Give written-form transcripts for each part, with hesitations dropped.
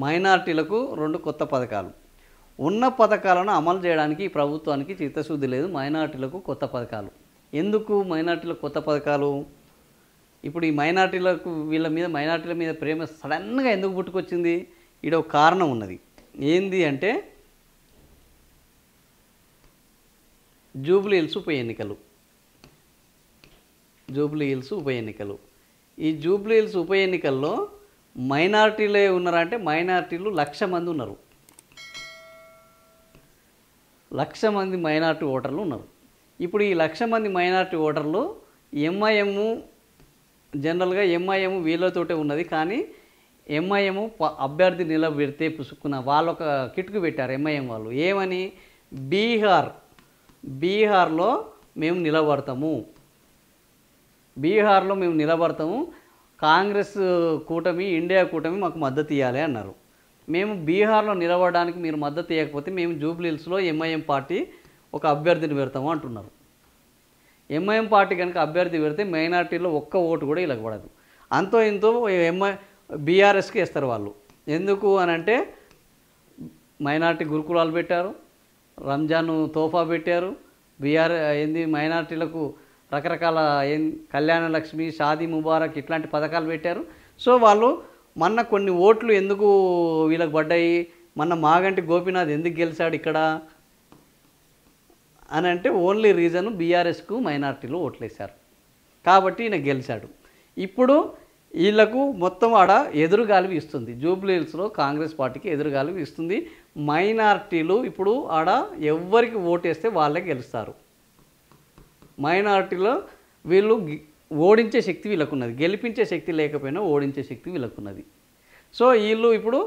మైనార్టీలకు 2 కొత్త పథకాలు. ఉన్న పథకాలను అమలు చేయడానికి ఈ ప్రభుత్వానికి చిత్తశుద్ధి లేదు. మైనార్టీలకు కొత్త పథకాలు. ఎందుకు మైనార్టీలకు కొత్త పథకాలు? ఇప్పుడు ఈ మైనార్టీలకు మైనార్టీల మీద ప్రేమ సడన్గా ఎందుకు పుట్టుకొచ్చింది? ఈడ ఒక కారణం ఉన్నది. ఏంది అంటే జూబ్లీ హిల్స్ ఉప ఎన్నికలు. ఈ జూబ్లీ హిల్స్ ఉప ఎన్నికల్లో మైనార్టీలే ఉన్నారంటే మైనార్టీలు 1,00,000 మంది ఉన్నారు. 1,00,000 మంది మైనార్టీ ఓటర్లు ఉన్నారు. ఇప్పుడు ఈ 1,00,000 మంది మైనార్టీ ఓటర్లు ఎంఐఎం జనరల్గా ఎంఐఎం వీళ్ళతోటే ఉన్నది. కానీ ఎంఐఎం అభ్యర్థి నిలబెడితే పుసుక్కున్న వాళ్ళు ఒక కిటుకు పెట్టారు. ఎంఐఎం వాళ్ళు ఏమని, బీహార్లో మేము నిలబడతాము, కాంగ్రెస్ కూటమి, ఇండియా కూటమి మాకు మద్దతు ఇవ్వాలి అన్నారు. మేము బీహార్లో నిలబడడానికి మీరు మద్దతు ఇవ్వకపోతే మేము జూబ్లీ హిల్స్లో ఎంఐఎం పార్టీ ఒక అభ్యర్థిని పెడతాము అంటున్నారు. ఎంఐఎం పార్టీ కనుక అభ్యర్థి పెడితే మైనార్టీలో ఒక్క ఓటు కూడా ఇలా పడదు. అంతో ఇంతో బీఆర్ఎస్కి వేస్తారు వాళ్ళు. ఎందుకు అని అంటే మైనార్టీ గురుకులాలు పెట్టారు, రంజాన్ తోఫా పెట్టారు, మైనార్టీలకు రకరకాల కళ్యాణ లక్ష్మి, షాదీ ముబారక్ ఇట్లాంటి పథకాలు పెట్టారు. సో వాళ్ళు మొన్న కొన్ని ఓట్లు ఎందుకు వీళ్ళకి పడ్డాయి, మొన్న మాగంటి గోపీనాథ్ ఎందుకు గెలిచాడు ఇక్కడ అని అంటే ఓన్లీ రీజన్ బీఆర్ఎస్కు మైనార్టీలు ఓట్లేశారు కాబట్టి ఈయన గెలిచాడు. ఇప్పుడు వీళ్ళకు మొత్తం ఆడ ఎదురుగాలి ఇస్తుంది. జూబ్లీ హిల్స్లో కాంగ్రెస్ పార్టీకి ఎదురుగాలి ఇస్తుంది. మైనార్టీలు ఇప్పుడు ఆడ ఎవరికి ఓటేస్తే వాళ్ళే గెలుస్తారు. మైనార్టీలో వీళ్ళు ఓడించే శక్తి వీళ్ళకున్నది, గెలిపించే శక్తి లేకపోయినా ఓడించే శక్తి వీళ్ళకున్నది. సో వీళ్ళు ఇప్పుడు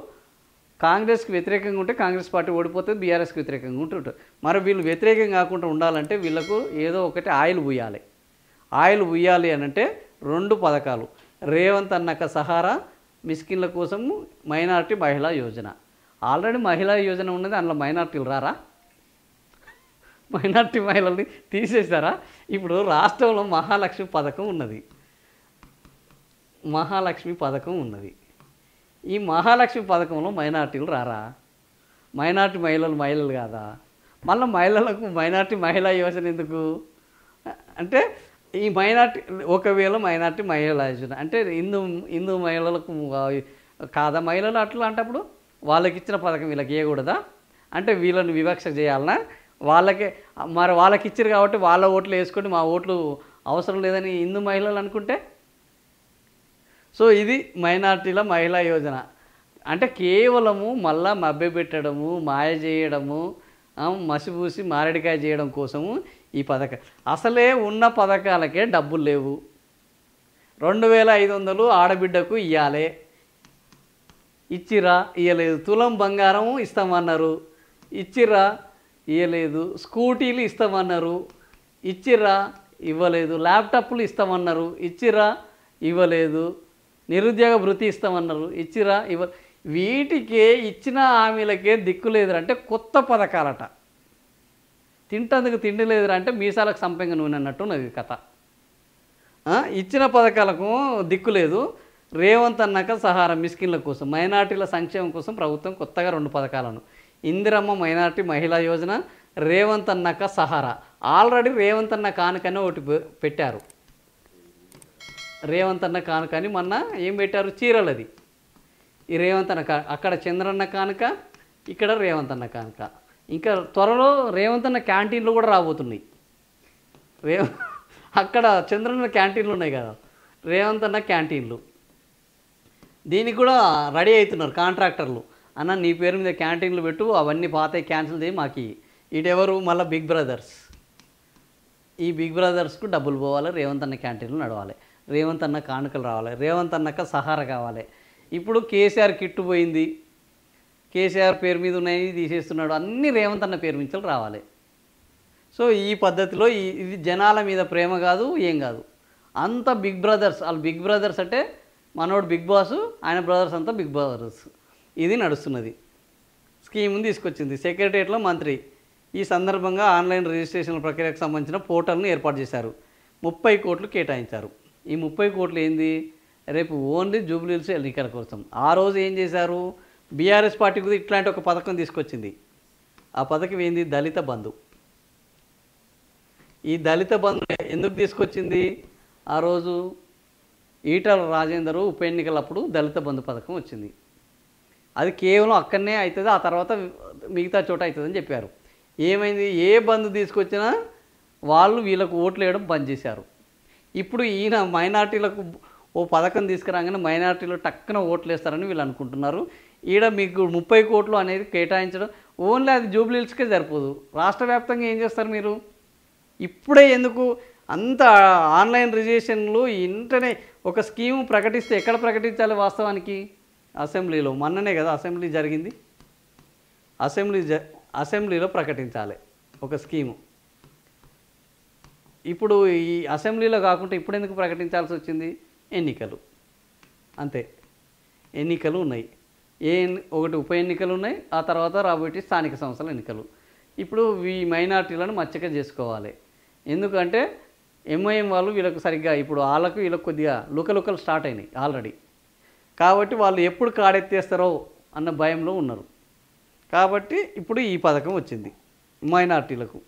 కాంగ్రెస్కి వ్యతిరేకంగా ఉంటే కాంగ్రెస్ పార్టీ ఓడిపోతుంది, బీఆర్ఎస్కి వ్యతిరేకంగా ఉంటుంటారు. మరి వీళ్ళు వ్యతిరేకం కాకుండా ఉండాలంటే వీళ్ళకు ఏదో ఒకటి ఆయిల్ పూయాలి అని అంటే 2 పథకాలు. రేవంత్ అన్నక సహారా, మిస్కిన్ల కోసం మైనార్టీ మహిళా యోజన. ఆల్రెడీ మహిళా యోజన ఉన్నది, అందులో మైనార్టీలు రారా? మైనార్టీ మహిళల్ని తీసేస్తారా? ఇప్పుడు రాష్ట్రంలో మహాలక్ష్మి పథకం ఉన్నది. ఈ మహాలక్ష్మి పథకంలో మైనార్టీలు రారా? మైనార్టీ మహిళలు కాదా? మళ్ళీ మహిళలకు మైనార్టీ మహిళా యోజన ఎందుకు అంటే ఈ ఒకవేళ మైనార్టీ మహిళా యోజన అంటే హిందూ మహిళలకు కాదా మహిళలు అట్లా అంటప్పుడు వాళ్ళకి ఇచ్చిన పథకం వీళ్ళకి ఇవ్వకూడదా? అంటే వీళ్ళని వివక్ష చేయాలన్నా? వాళ్ళకి ఇచ్చారు కాబట్టి వాళ్ళ ఓట్లు వేసుకొని మా ఓట్లు అవసరం లేదని హిందూ మహిళలు అనుకుంటే, సో ఇది మైనార్టీల మహిళా యోజన అంటే కేవలము మళ్ళా మభ్యపెట్టడము, మాయ చేయడము, మసిపూసి మారేడికాయ చేయడం కోసము ఈ పథకం. అసలే ఉన్న పథకాలకే డబ్బులు లేవు. 2,500 ఆడబిడ్డకు ఇవ్వాలి, ఇచ్చిరా? ఇవ్వలేదు. తులం బంగారం ఇస్తామన్నారు, ఇచ్చిరా? ఇవ్వలేదు. స్కూటీలు ఇస్తామన్నారు, ఇచ్చిరా? ఇవ్వలేదు. ల్యాప్టాప్లు ఇస్తామన్నారు, ఇచ్చిరా? ఇవ్వలేదు. నిరుద్యోగ భృతి ఇస్తామన్నారు, ఇచ్చిరా? వీటికే ఇచ్చిన హామీలకే దిక్కు లేదురా అంటే కొత్త పథకాలట. తింటందుకు తిండి లేదురా అంటే మీసాలకు సంపెంగ నూనె అన్నట్టు ఉన్నది కథ. ఇచ్చిన పథకాలకు దిక్కు లేదు. రేవంత్ అన్నాక సహారా మిస్కిన్ల కోసం, మైనార్టీల సంక్షేమం కోసం ప్రభుత్వం కొత్తగా 2 పథకాలను, ఇందిరమ్మ మైనార్టీ మహిళా యోజన, రేవంత్ అన్నాక సహారా. ఆల్రెడీ రేవంత్ అన్న కానుకనే ఒకటి పెట్టారు. రేవంత్ అన్న కానుకని మొన్న ఏం పెట్టారు? చీరలది. ఈ రేవంత్ అన్న అక్కడ చంద్రన్న కానుక, ఇక్కడ రేవంత్ అన్న కానుక. ఇంకా త్వరలో రేవంత్ అన్న క్యాంటీన్లు కూడా రాబోతున్నాయి. అక్కడ చంద్రన్న క్యాంటీన్లు ఉన్నాయి కదా, రేవంత్ అన్న క్యాంటీన్లు. దీనికి కూడా రెడీ అవుతున్నారు కాంట్రాక్టర్లు. అన్న నీ పేరు మీద క్యాంటీన్లు పెట్టు, అవన్నీ పాత క్యాన్సిల్ చేయి మాకు. ఇటెవరు? మళ్ళీ బిగ్ బ్రదర్స్. ఈ బిగ్ బ్రదర్స్కు డబ్బులు పోవాలి, రేవంత్ అన్న క్యాంటీన్లు నడవాలి, రేవంత్ అన్న కానుకలు రావాలి, రేవంత్ అన్నక సహారా కావాలి. ఇప్పుడు కేసీఆర్ కిట్టు పోయింది, కేసీఆర్ పేరు మీద ఉన్నాయి తీసేస్తున్నాడు, అన్నీ రేవంత్ అన్న పేరు మించలు రావాలి. సో ఈ పద్ధతిలో ఇది జనాల మీద ప్రేమ కాదు, ఏం కాదు, అంత బిగ్ బ్రదర్స్. వాళ్ళు బిగ్ బ్రదర్స్ అంటే మనోడు బిగ్ బాసు, ఆయన బ్రదర్స్ అంతా బిగ్ బ్రదర్స్. ఇది నడుస్తున్నది. స్కీమ్ని తీసుకొచ్చింది సెక్రటరియట్లో మంత్రి. ఈ సందర్భంగా ఆన్లైన్ రిజిస్ట్రేషన్ ప్రక్రియకు సంబంధించిన పోర్టల్ను ఏర్పాటు చేశారు. 30 కోట్లు కేటాయించారు. ఈ 30 కోట్లు ఏంది? రేపు ఓన్లీ జూబ్లీ హిల్స్ ఎన్నికల కోసం. ఆ రోజు ఏం చేశారు? బీఆర్ఎస్ పార్టీ కూడా ఇట్లాంటి ఒక పథకం తీసుకొచ్చింది. ఆ పథకం ఏంది? దళిత బంధు. ఈ దళిత బంధు ఎందుకు తీసుకొచ్చింది? ఆ రోజు ఈటల రాజేందర్ ఉప ఎన్నికలప్పుడు దళిత బంధు పథకం వచ్చింది. అది కేవలం అక్కడనే అవుతుంది, ఆ తర్వాత మిగతా చోట అవుతుందని చెప్పారు. ఏమైంది? ఏ బంధు తీసుకొచ్చినా వాళ్ళు వీళ్ళకు ఓట్లు వేయడం బంద్ చేశారు. ఇప్పుడు ఈయన మైనార్టీలకు ఓ పథకం తీసుకురాగానే మైనార్టీలో టక్కున ఓట్లు వేస్తారని వీళ్ళు అనుకుంటున్నారు. ఈడ మీకు 30 కోట్లు అనేది కేటాయించడం ఓన్లీ అది జూబ్లీహిల్స్కే సరిపోదు. రాష్ట్ర వ్యాప్తంగా ఏం చేస్తారు మీరు? ఇప్పుడే ఎందుకు అంత ఆన్లైన్ రిజిస్ట్రేషన్లు ఇంటనే ఒక స్కీము ప్రకటిస్తే ఎక్కడ ప్రకటించాలి వాస్తవానికి? అసెంబ్లీలో. మొన్ననే కదా అసెంబ్లీ జరిగింది. అసెంబ్లీలో ప్రకటించాలి ఒక స్కీము. ఇప్పుడు ఈ అసెంబ్లీలో కాకుండా ఇప్పుడు ఎందుకు ప్రకటించాల్సి వచ్చింది? ఎన్నికలు. అంతే, ఎన్నికలు ఉన్నాయి. ఒకటి ఉప ఎన్నికలు ఉన్నాయి, ఆ తర్వాత రాబోయే స్థానిక సంస్థల ఎన్నికలు. ఇప్పుడు ఈ మైనార్టీలను మచ్చక చేసుకోవాలి. ఎందుకంటే ఎంఐఎం వాళ్ళు వీళ్ళకు సరిగ్గా ఇప్పుడు వీళ్ళకు కొద్దిగా లుకలుకలు స్టార్ట్ అయినాయి ఆల్రెడీ. కాబట్టి వాళ్ళు ఎప్పుడు కాడెత్తేస్తారో అన్న భయంలో ఉన్నారు. కాబట్టి ఇప్పుడు ఈ పథకం వచ్చింది మైనార్టీలకు.